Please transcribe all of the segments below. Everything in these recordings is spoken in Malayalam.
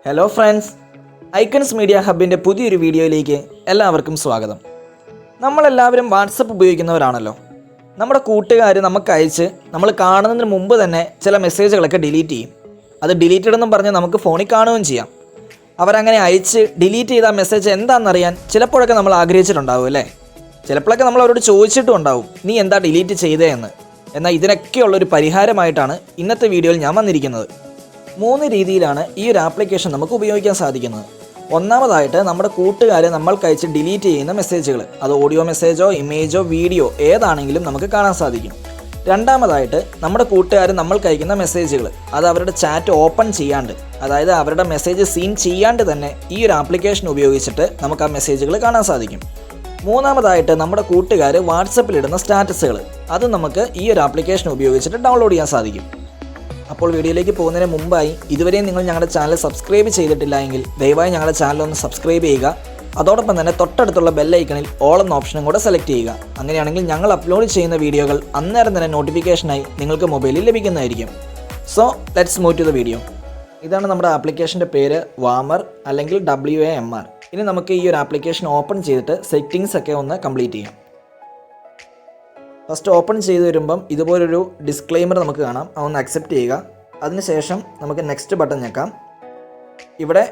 ഹലോ ഫ്രണ്ട്സ്, ഐക്കൺസ് മീഡിയ ഹബിൻ്റെ പുതിയൊരു വീഡിയോയിലേക്ക് എല്ലാവർക്കും സ്വാഗതം. നമ്മളെല്ലാവരും വാട്സപ്പ് ഉപയോഗിക്കുന്നവരാണല്ലോ. നമ്മുടെ കൂട്ടുകാർ നമുക്ക് അയച്ച് നമ്മൾ കാണുന്നതിന് മുമ്പ് തന്നെ ചില മെസ്സേജുകളൊക്കെ ഡിലീറ്റ് ചെയ്യും. അത് ഡിലീറ്റഡ് എന്നും പറഞ്ഞ് നമുക്ക് ഫോണിൽ കാണുകയും ചെയ്യാം. അവരങ്ങനെ അയച്ച് ഡിലീറ്റ് ചെയ്ത മെസ്സേജ് എന്താണെന്നറിയാൻ ചിലപ്പോഴൊക്കെ നമ്മൾ ആഗ്രഹിച്ചിട്ടുണ്ടാവും അല്ലേ? ചിലപ്പോഴൊക്കെ നമ്മൾ അവരോട് ചോദിച്ചിട്ടും ഉണ്ടാവും, നീ എന്താ ഡിലീറ്റ് ചെയ്തേ എന്ന്. എന്നാൽ ഇതിനൊക്കെയുള്ളൊരു പരിഹാരമായിട്ടാണ് ഇന്നത്തെ വീഡിയോയിൽ ഞാൻ വന്നിരിക്കുന്നത്. 3 രീതിയിലാണ് ഈ ഒരു ആപ്ലിക്കേഷൻ നമുക്ക് ഉപയോഗിക്കാൻ സാധിക്കുന്നത്. ഒന്നാമതായിട്ട്, നമ്മുടെ കൂട്ടുകാർ നമ്മൾക്ക് അയച്ച് ഡിലീറ്റ് ചെയ്യുന്ന മെസ്സേജുകൾ, അത് ഓഡിയോ മെസ്സേജോ ഇമേജോ വീഡിയോ ഏതാണെങ്കിലും നമുക്ക് കാണാൻ സാധിക്കും. രണ്ടാമതായിട്ട്, നമ്മുടെ കൂട്ടുകാർ നമ്മൾക്ക് അയക്കുന്ന മെസ്സേജുകൾ, അത് അവരുടെ ചാറ്റ് ഓപ്പൺ ചെയ്യാണ്ട്, അതായത് അവരുടെ മെസ്സേജ് സീൻ ചെയ്യാണ്ട് തന്നെ ഈ ഒരു ആപ്ലിക്കേഷൻ ഉപയോഗിച്ചിട്ട് നമുക്ക് ആ മെസ്സേജുകൾ കാണാൻ സാധിക്കും. മൂന്നാമതായിട്ട്, നമ്മുടെ കൂട്ടുകാർ വാട്സപ്പിലിടുന്ന സ്റ്റാറ്റസുകൾ, അത് നമുക്ക് ഈ ഒരു ആപ്ലിക്കേഷൻ ഉപയോഗിച്ചിട്ട് ഡൗൺലോഡ് ചെയ്യാൻ സാധിക്കും. അപ്പോൾ വീഡിയോയിലേക്ക് പോകുന്നതിന് മുമ്പായി ഇതുവരെയും നിങ്ങൾ ഞങ്ങളുടെ ചാനൽ സബ്സ്ക്രൈബ് ചെയ്തിട്ടില്ല എങ്കിൽ ദയവായി ഞങ്ങളുടെ ചാനൽ ഒന്ന് സബ്സ്ക്രൈബ് ചെയ്യുക. അതോടൊപ്പം തന്നെ തൊട്ടടുത്തുള്ള ബെല്ലൈക്കണിൽ ഓൾ എന്ന ഓപ്ഷനും കൂടെ സെലക്ട് ചെയ്യുക. അങ്ങനെയാണെങ്കിൽ ഞങ്ങൾ അപ്ലോഡ് ചെയ്യുന്ന വീഡിയോകൾ അന്നേരം തന്നെ നോട്ടിഫിക്കേഷനായി നിങ്ങൾക്ക് മൊബൈലിൽ ലഭിക്കുന്നതായിരിക്കും. So let's move to the video. ഇതാണ് നമ്മുടെ ആപ്ലിക്കേഷൻ്റെ പേര്, വാമർ അല്ലെങ്കിൽ WAMR. ഇനി നമുക്ക് ഈ ഒരു ആപ്ലിക്കേഷൻ ഓപ്പൺ ചെയ്തിട്ട് സെറ്റിങ്സ് ഒക്കെ ഒന്ന് കംപ്ലീറ്റ് ചെയ്യാം. ഫസ്റ്റ് ഓപ്പൺ ചെയ്ത് വരുമ്പം ഇതുപോലൊരു ഡിസ്ക്ലെയിമർ നമുക്ക് കാണാം, അതൊന്ന് അക്സെപ്റ്റ് ചെയ്യുക. അതിനുശേഷം നമുക്ക് നെക്സ്റ്റ് ബട്ടൺ ഞെക്കാം. ഇവിടെ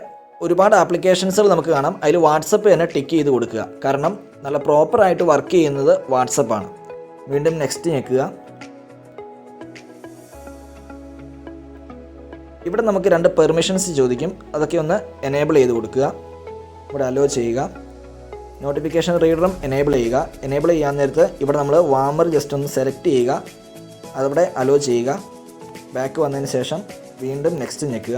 ഒരുപാട് ആപ്ലിക്കേഷൻസുകൾ നമുക്ക് കാണാം, അതിൽ വാട്സപ്പ് തന്നെ ടിക്ക് ചെയ്ത് കൊടുക്കുക. കാരണം നല്ല പ്രോപ്പറായിട്ട് വർക്ക് ചെയ്യുന്നത് വാട്സപ്പാണ്. വീണ്ടും നെക്സ്റ്റ് ഞെക്കുക. ഇവിടെ നമുക്ക് 2 പെർമിഷൻസ് ചോദിക്കും, അതൊക്കെ ഒന്ന് എനേബിൾ ചെയ്ത് കൊടുക്കുക. ഇവിടെ അലോ ചെയ്യുക. നോട്ടിഫിക്കേഷൻ റീഡറും എനേബിൾ ചെയ്യുക. എനേബിൾ ചെയ്യാൻ നേരത്ത് ഇവിടെ നമ്മൾ വാമർ ജസ്റ്റ് ഒന്ന് സെലക്ട് ചെയ്യുക, അതവിടെ അലോ ചെയ്യുക. ബാക്ക് വന്നതിന് ശേഷം വീണ്ടും നെക്സ്റ്റ് ഞെക്കുക.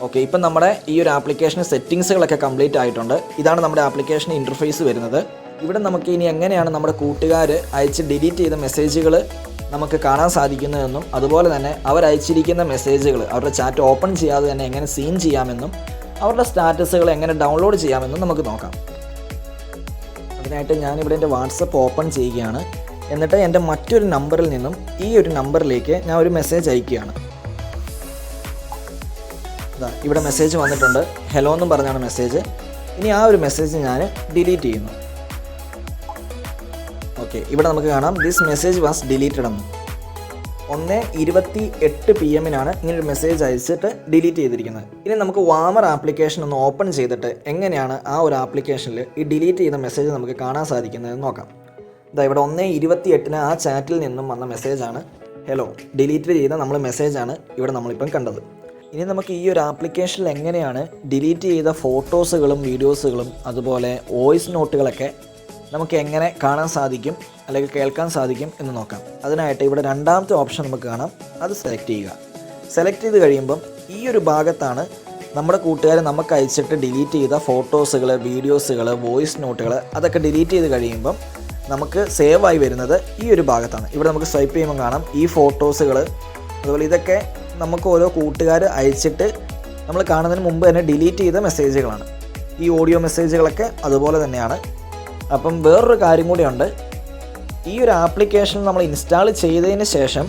ഓക്കെ, ഇപ്പം നമ്മുടെ ഈ ഒരു ആപ്ലിക്കേഷൻ സെറ്റിങ്സുകളൊക്കെ കംപ്ലീറ്റ് ആയിട്ടുണ്ട്. ഇതാണ് നമ്മുടെ ആപ്ലിക്കേഷൻ ഇൻ്റർഫേസ് വരുന്നത്. ഇവിടെ നമുക്ക് ഇനി എങ്ങനെയാണ് നമ്മുടെ കൂട്ടുകാർ അയച്ച് ഡിലീറ്റ് ചെയ്ത മെസ്സേജുകൾ നമുക്ക് കാണാൻ സാധിക്കുന്നതെന്നും, അതുപോലെ തന്നെ അവരയച്ചിരിക്കുന്ന മെസ്സേജുകൾ അവരുടെ ചാറ്റ് ഓപ്പൺ ചെയ്യാതെ തന്നെ എങ്ങനെ സീൻ ചെയ്യാമെന്നും, അവരുടെ സ്റ്റാറ്റസുകൾ എങ്ങനെ ഡൗൺലോഡ് ചെയ്യാമെന്നും നമുക്ക് നോക്കാം. അതിനായിട്ട് ഞാനിവിടെ എൻ്റെ വാട്സപ്പ് ഓപ്പൺ ചെയ്യുകയാണ്. എന്നിട്ട് എൻ്റെ മറ്റൊരു നമ്പറിൽ നിന്നും ഈ ഒരു നമ്പറിലേക്ക് ഞാൻ ഒരു മെസ്സേജ് അയക്കുകയാണ്. ഇവിടെ മെസ്സേജ് വന്നിട്ടുണ്ട്, ഹലോ എന്നും പറഞ്ഞാണ് മെസ്സേജ്. ഇനി ആ ഒരു മെസ്സേജ് ഞാൻ ഡിലീറ്റ് ചെയ്യുന്നു. ഓക്കെ, ഇവിടെ നമുക്ക് കാണാം ദിസ് മെസ്സേജ് വാസ് ഡിലീറ്റഡ് എന്ന്. 1:28 PM ഇങ്ങനൊരു മെസ്സേജ് അയച്ചിട്ട് ഡിലീറ്റ് ചെയ്തിരിക്കുന്നത്. ഇനി നമുക്ക് വാമർ ആപ്ലിക്കേഷൻ ഒന്ന് ഓപ്പൺ ചെയ്തിട്ട് എങ്ങനെയാണ് ആ ഒരു ആപ്ലിക്കേഷനിൽ ഈ ഡിലീറ്റ് ചെയ്ത മെസ്സേജ് നമുക്ക് കാണാൻ സാധിക്കുന്നതെന്ന് നോക്കാം. ഇവിടെ 1:28 ആ ചാറ്റിൽ നിന്നും വന്ന മെസ്സേജാണ് ഹലോ. ഡിലീറ്റ് ചെയ്ത നമ്മൾ മെസ്സേജാണ് ഇവിടെ നമ്മളിപ്പം കണ്ടത്. ഇനി നമുക്ക് ഈ ഒരു ആപ്ലിക്കേഷനിൽ എങ്ങനെയാണ് ഡിലീറ്റ് ചെയ്ത ഫോട്ടോസുകളും വീഡിയോസുകളും അതുപോലെ വോയിസ് നോട്ടുകളൊക്കെ നമുക്ക് എങ്ങനെ കാണാൻ സാധിക്കും അല്ലെങ്കിൽ കേൾക്കാൻ സാധിക്കും എന്ന് നോക്കാം. അതിനായിട്ട് ഇവിടെ 2ാമത്തെ ഓപ്ഷൻ നമുക്ക് കാണാം, അത് സെലക്ട് ചെയ്യുക. സെലക്ട് ചെയ്ത് കഴിയുമ്പം ഈ ഒരു ഭാഗത്താണ് നമ്മുടെ കൂട്ടുകാർ നമുക്ക് അയച്ചിട്ട് ഡിലീറ്റ് ചെയ്ത ഫോട്ടോസുകൾ, വീഡിയോസുകൾ, വോയിസ് നോട്ടുകൾ അതൊക്കെ ഡിലീറ്റ് ചെയ്ത് കഴിയുമ്പം നമുക്ക് സേവ് ആയി വരുന്നത് ഈ ഒരു ഭാഗത്താണ്. ഇവിടെ നമുക്ക് സ്വൈപ്പ് ചെയ്യുമ്പോൾ കാണാം ഈ ഫോട്ടോസുകൾ, അതുപോലെ ഇതൊക്കെ നമുക്ക് ഓരോ കൂട്ടുകാർ അയച്ചിട്ട് നമ്മൾ കാണുന്നതിന് മുമ്പ് തന്നെ ഡിലീറ്റ് ചെയ്ത മെസ്സേജുകളാണ്. ഈ ഓഡിയോ മെസ്സേജുകളൊക്കെ അതുപോലെ തന്നെയാണ്. അപ്പം വേറൊരു കാര്യം കൂടിയുണ്ട്, ഈ ഒരു ആപ്ലിക്കേഷൻ നമ്മൾ ഇൻസ്റ്റാൾ ചെയ്തതിന് ശേഷം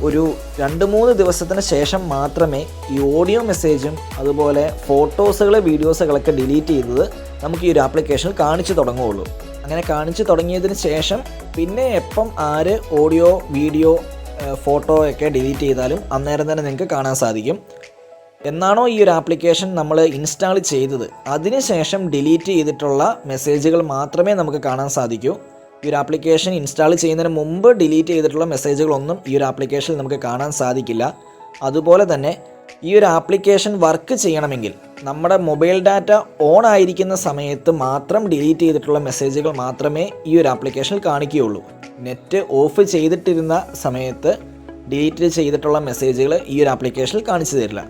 ഒരു 2-3 ദിവസത്തിന് ശേഷം മാത്രമേ ഈ ഓഡിയോ മെസ്സേജും അതുപോലെ ഫോട്ടോസുകൾ, വീഡിയോസുകളൊക്കെ ഡിലീറ്റ് ചെയ്തത് നമുക്ക് ഈ ഒരു ആപ്ലിക്കേഷനിൽ കാണിച്ചു തുടങ്ങുകയുള്ളൂ. അങ്ങനെ കാണിച്ചു തുടങ്ങിയതിന് ശേഷം പിന്നെ എപ്പം ആര് ഓഡിയോ, വീഡിയോ, ഫോട്ടോ ഒക്കെ ഡിലീറ്റ് ചെയ്താലും അന്നേരം തന്നെ നിങ്ങൾക്ക് കാണാൻ സാധിക്കും. എന്നാണോ ഈ ഒരു ആപ്ലിക്കേഷൻ നമ്മൾ ഇൻസ്റ്റാൾ ചെയ്തത് അതിനുശേഷം ഡിലീറ്റ് ചെയ്തിട്ടുള്ള മെസ്സേജുകൾ മാത്രമേ നമുക്ക് കാണാൻ സാധിക്കൂ. ഈ ഒരു ആപ്ലിക്കേഷൻ ഇൻസ്റ്റാൾ ചെയ്യുന്നതിന് മുമ്പ് ഡിലീറ്റ് ചെയ്തിട്ടുള്ള മെസ്സേജുകളൊന്നും ഈ ഒരു ആപ്ലിക്കേഷനിൽ നമുക്ക് കാണാൻ സാധിക്കില്ല. അതുപോലെ തന്നെ ഈ ഒരു ആപ്ലിക്കേഷൻ വർക്ക് ചെയ്യണമെങ്കിൽ നമ്മുടെ മൊബൈൽ ഡാറ്റ ഓൺ ആയിരിക്കുന്ന സമയത്ത് മാത്രം ഡിലീറ്റ് ചെയ്തിട്ടുള്ള മെസ്സേജുകൾ മാത്രമേ ഈ ഒരു ആപ്ലിക്കേഷനിൽ കാണിക്കുകയുള്ളൂ. നെറ്റ് ഓഫ് ചെയ്തിട്ടിരുന്ന സമയത്ത് ഡിലീറ്റ് ചെയ്തിട്ടുള്ള മെസ്സേജുകൾ ഈ ഒരു ആപ്ലിക്കേഷനിൽ കാണിച്ചു തരില്ല.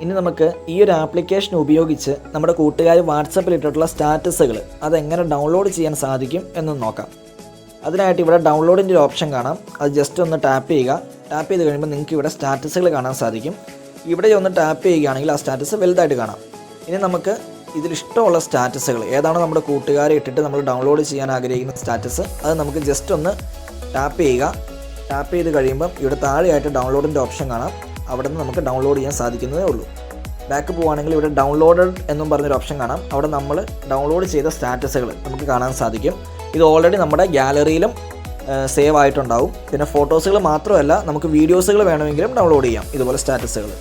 ഇനി നമുക്ക് ഈ ഒരു ആപ്ലിക്കേഷൻ ഉപയോഗിച്ച് നമ്മുടെ കൂട്ടുകാർ വാട്സപ്പിൽ ഇട്ടിട്ടുള്ള സ്റ്റാറ്റസുകൾ അതെങ്ങനെ ഡൗൺലോഡ് ചെയ്യാൻ സാധിക്കും എന്ന് നോക്കാം. അതിനായിട്ട് ഇവിടെ ഡൗൺലോഡിൻ്റെ ഒരു ഓപ്ഷൻ കാണാം, അത് ജസ്റ്റ് ഒന്ന് ടാപ്പ് ചെയ്യുക. ടാപ്പ് ചെയ്ത് കഴിയുമ്പോൾ നിങ്ങൾക്ക് ഇവിടെ സ്റ്റാറ്റസുകൾ കാണാൻ സാധിക്കും. ഇവിടെ ഒന്ന് ടാപ്പ് ചെയ്യുകയാണെങ്കിൽ ആ സ്റ്റാറ്റസ് വലുതായിട്ട് കാണാം. ഇനി നമുക്ക് ഇതിലിഷ്ടമുള്ള സ്റ്റാറ്റസുകൾ ഏതാണോ നമ്മുടെ കൂട്ടുകാരെ ഇട്ടിട്ട് നമ്മൾ ഡൗൺലോഡ് ചെയ്യാൻ ആഗ്രഹിക്കുന്ന സ്റ്റാറ്റസ്, അത് നമുക്ക് ജസ്റ്റ് ഒന്ന് ടാപ്പ് ചെയ്യുക. ടാപ്പ് ചെയ്ത് കഴിയുമ്പം ഇവിടെ താഴെയായിട്ട് ഡൗൺലോഡിൻ്റെ ഓപ്ഷൻ കാണാം, അവിടെ നിന്ന് നമുക്ക് ഡൗൺലോഡ് ചെയ്യാൻ സാധിക്കുന്നതേ ഉള്ളൂ. ബാക്ക് പോവുകയാണെങ്കിൽ ഇവിടെ ഡൗൺലോഡഡ് എന്നും പറഞ്ഞൊരു ഓപ്ഷൻ കാണാം. അവിടെ നമ്മൾ ഡൗൺലോഡ് ചെയ്ത സ്റ്റാറ്റസുകൾ നമുക്ക് കാണാൻ സാധിക്കും. ഇത് ഓൾറെഡി നമ്മുടെ ഗാലറിയിലും സേവ് ആയിട്ടുണ്ടാവും. പിന്നെ ഫോട്ടോസുകൾ മാത്രമല്ല, നമുക്ക് വീഡിയോസുകൾ വേണമെങ്കിലും ഡൗൺലോഡ് ചെയ്യാം. ഇതുപോലെ സ്റ്റാറ്റസുകൾ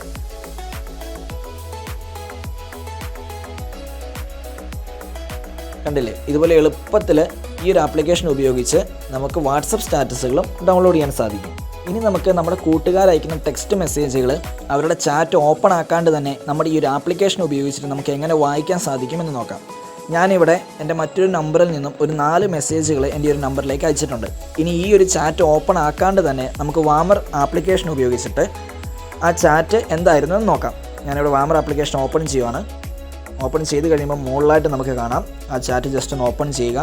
കണ്ടില്ലേ? ഇതുപോലെ എളുപ്പത്തിൽ ഈ ഒരു ആപ്ലിക്കേഷൻ ഉപയോഗിച്ച് നമുക്ക് വാട്സപ്പ് സ്റ്റാറ്റസുകളും ഡൗൺലോഡ് ചെയ്യാൻ സാധിക്കും. ഇനി നമുക്ക് നമ്മുടെ കൂട്ടുകാർ അയക്കുന്ന ടെക്സ്റ്റ് മെസ്സേജുകൾ അവരുടെ ചാറ്റ് ഓപ്പൺ ആക്കാണ്ട് തന്നെ നമ്മുടെ ഈ ഒരു ആപ്ലിക്കേഷൻ ഉപയോഗിച്ചിട്ട് നമുക്ക് എങ്ങനെ വായിക്കാൻ സാധിക്കുമെന്ന് നോക്കാം. ഞാനിവിടെ എൻ്റെ മറ്റൊരു നമ്പറിൽ നിന്നും ഒരു 4 മെസ്സേജുകൾ എൻ്റെ ഒരു നമ്പറിലേക്ക് അയച്ചിട്ടുണ്ട്. ഇനി ഈ ഒരു ചാറ്റ് ഓപ്പൺ ആക്കാണ്ട് തന്നെ നമുക്ക് വാമർ ആപ്ലിക്കേഷൻ ഉപയോഗിച്ചിട്ട് ആ ചാറ്റ് എന്തായിരുന്നു എന്ന് നോക്കാം. ഞാനിവിടെ വാമർ ആപ്ലിക്കേഷൻ ഓപ്പൺ ചെയ്യുവാണ്. ഓപ്പൺ ചെയ്ത് കഴിയുമ്പോൾ മുകളിലായിട്ട് നമുക്ക് കാണാം ആ ചാറ്റ്. ജസ്റ്റ് ഒന്ന് ഓപ്പൺ ചെയ്യുക.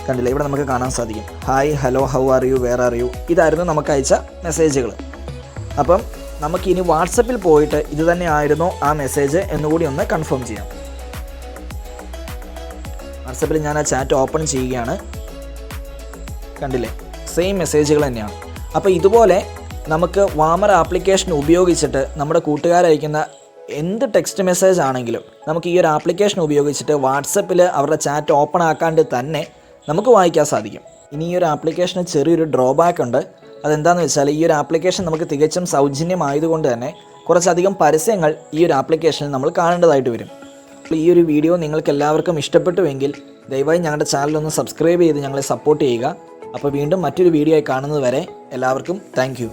കണ്ടില്ല, ഇവിടെ നമുക്ക് കാണാൻ സാധിക്കും hi, hello, how are you, where are you. ഇതായിരുന്നു നമുക്ക് അയച്ച മെസ്സേജുകൾ. അപ്പം നമുക്കിനി വാട്സപ്പിൽ പോയിട്ട് ഇത് തന്നെ ആയിരുന്നോ ആ മെസ്സേജ് എന്നുകൂടി ഒന്ന് കൺഫേം ചെയ്യാം. വാട്സപ്പിൽ ഞാൻ ആ ചാറ്റ് ഓപ്പൺ ചെയ്യുകയാണ്. കണ്ടില്ലേ, സെയിം മെസ്സേജുകൾ തന്നെയാണ്. അപ്പോൾ ഇതുപോലെ നമുക്ക് വാമർ ആപ്ലിക്കേഷൻ ഉപയോഗിച്ചിട്ട് നമ്മുടെ കൂട്ടുകാരയക്കുന്ന എന്ത് ടെക്സ്റ്റ് മെസ്സേജ് ആണെങ്കിലും നമുക്ക് ഈ ഒരു ആപ്ലിക്കേഷൻ ഉപയോഗിച്ചിട്ട് വാട്സപ്പിൽ അവരുടെ ചാറ്റ് ഓപ്പൺ ആക്കാണ്ട് തന്നെ നമുക്ക് വായിക്കാൻ സാധിക്കും. ഇനി ഈ ഒരു ആപ്ലിക്കേഷന് ചെറിയൊരു ഡ്രോബാക്ക് ഉണ്ട്. അതെന്താണെന്ന് വെച്ചാൽ ഈ ഒരു ആപ്ലിക്കേഷൻ നമുക്ക് തികച്ചും സൗജന്യമായതുകൊണ്ട് തന്നെ കുറച്ചധികം പരസ്യങ്ങൾ ഈ ഒരു ആപ്ലിക്കേഷനിൽ നമ്മൾ കാണേണ്ടതായിട്ട് വരും. അപ്പോൾ ഈ ഒരു വീഡിയോ നിങ്ങൾക്ക് എല്ലാവർക്കും ഇഷ്ടപ്പെട്ടുവെങ്കിൽ ദയവായി ഞങ്ങളുടെ ചാനലൊന്ന് സബ്സ്ക്രൈബ് ചെയ്ത് ഞങ്ങളെ സപ്പോർട്ട് ചെയ്യുക. അപ്പോൾ വീണ്ടും മറ്റൊരു വീഡിയോ ആയി കാണുന്നത് വരെ എല്ലാവർക്കും താങ്ക് യു.